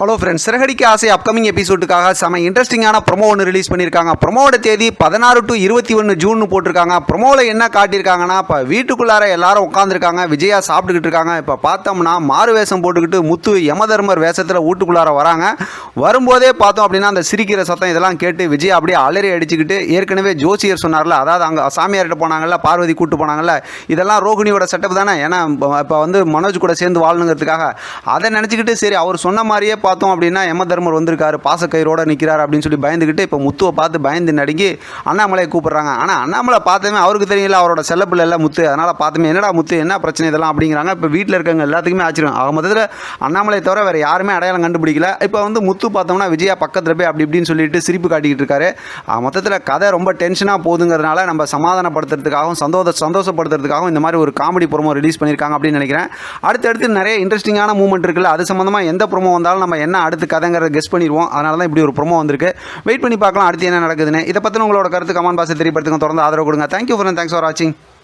Hello friends, Siragadikka ஆசை upcoming எபிசோடுக்காக செம இன்ட்ரெஸ்டிங்கான ப்ரொமோ ஒன்று ரிலீஸ் பண்ணியிருக்காங்க. ப்ரொமோட தேதி 16 to 21 ஜூன் போட்டிருக்காங்க. ப்ரொமோவில் என்ன காட்டியிருக்காங்கன்னா, இப்போ வீட்டுக்குள்ளார எல்லாரும் உட்காந்துருக்காங்க, விஜயா சாப்பிட்டுக்கிட்டு இருக்காங்க. இப்போ பார்த்தோம்னா மாறு வேஷம் போட்டுக்கிட்டு முத்து யமதர்மர் வேஷத்தில் வீட்டுக்குள்ளார வராங்க. வரும்போதே பார்த்தோம் அப்படின்னா அந்த சிரிக்கிற சத்தம் இதெல்லாம் கேட்டு விஜயா அப்படியே அலறி அடிச்சுக்கிட்டு, ஏற்கனவே ஜோசியர் சொன்னார்ல, அதாவது அங்கே சாமியார்கிட்ட போனாங்கல்ல, பார்வதி கூட்டு போனாங்கல்ல, இதெல்லாம் ரோகிணியோட செட்டப் தானே, ஏன்னா இப்போ வந்து மனோஜ் கூட சேர்ந்து வாழணுங்கிறதுக்காக அதை நினச்சிக்கிட்டு, சரி அவர் சொன்ன மாதிரியே பார்த்தோம் அப்படின்னா யமதர்மர் வந்திருக்காரு, பாசக்கயிறோட நிற்கிறார் அப்படின்னு சொல்லி பயந்துக்கிட்டு இப்போ முத்துவை பார்த்து பயந்து நடுங்கி அண்ணாமலையை கூப்பிட்றாங்க. ஆனால் அண்ணாமலை பார்த்தமே அவருக்கு தெரியல, அவரோட செல்லப்பிள்ளை எல்லாம் முத்து, அதனால் பார்த்தமே என்னடா முத்து என்ன பிரச்சனை இதெல்லாம் அப்படிங்கிறாங்க. இப்போ வீட்டில் இருக்கவங்க எல்லாத்துக்குமே ஆச்சரியம். ஆக மொத்தத்தில் அண்ணாமலை தவிர வேறு யாருமே அடையாளம் கண்டுபிடிக்கல. இப்போ வந்து முத்து பார்த்தோம்னா விஜயா பக்கத்தில் போய் அப்படி இப்படின்னு சொல்லிட்டு சிரிப்பு காட்டிக்கிட்டு இருக்காரு. மொத்தத்தில் கதை ரொம்ப டென்ஷனாக போகுதுங்கிறதுனால நம்ம சமாதானப்படுத்துறதுக்காகவும் சந்தோஷப்படுத்துறதுக்காகவும் இந்த மாதிரி ஒரு காமெடி ப்ரோமோ ரிலீஸ் பண்ணியிருக்காங்க அப்படின்னு நினைக்கிறேன். அடுத்தடுத்து நிறைய இன்ட்ரெஸ்டிங்கான மூமெண்ட் இருக்குல்ல, அது சம்மந்தமாக எந்த ப்ரோமோ வந்தாலும் நம்ம என்ன அடுத்து கதைங்கிறத கெஸ் பண்ணிடுவோம். அதனால தான் இப்படி ஒரு ப்ரோமோ வந்திருக்கு. வெயிட் பண்ணி பார்க்கலாம் அடுத்து என்ன நடக்குதுன்னு. இதை பற்றி உங்களோட கருத்து கமெண்ட் பாக்ஸில் தெரியப்படுத்துங்க. தொடர்ந்து ஆதரவு கொடுங்க. தேங்க்யூ ஃபார் வாட்சிங்.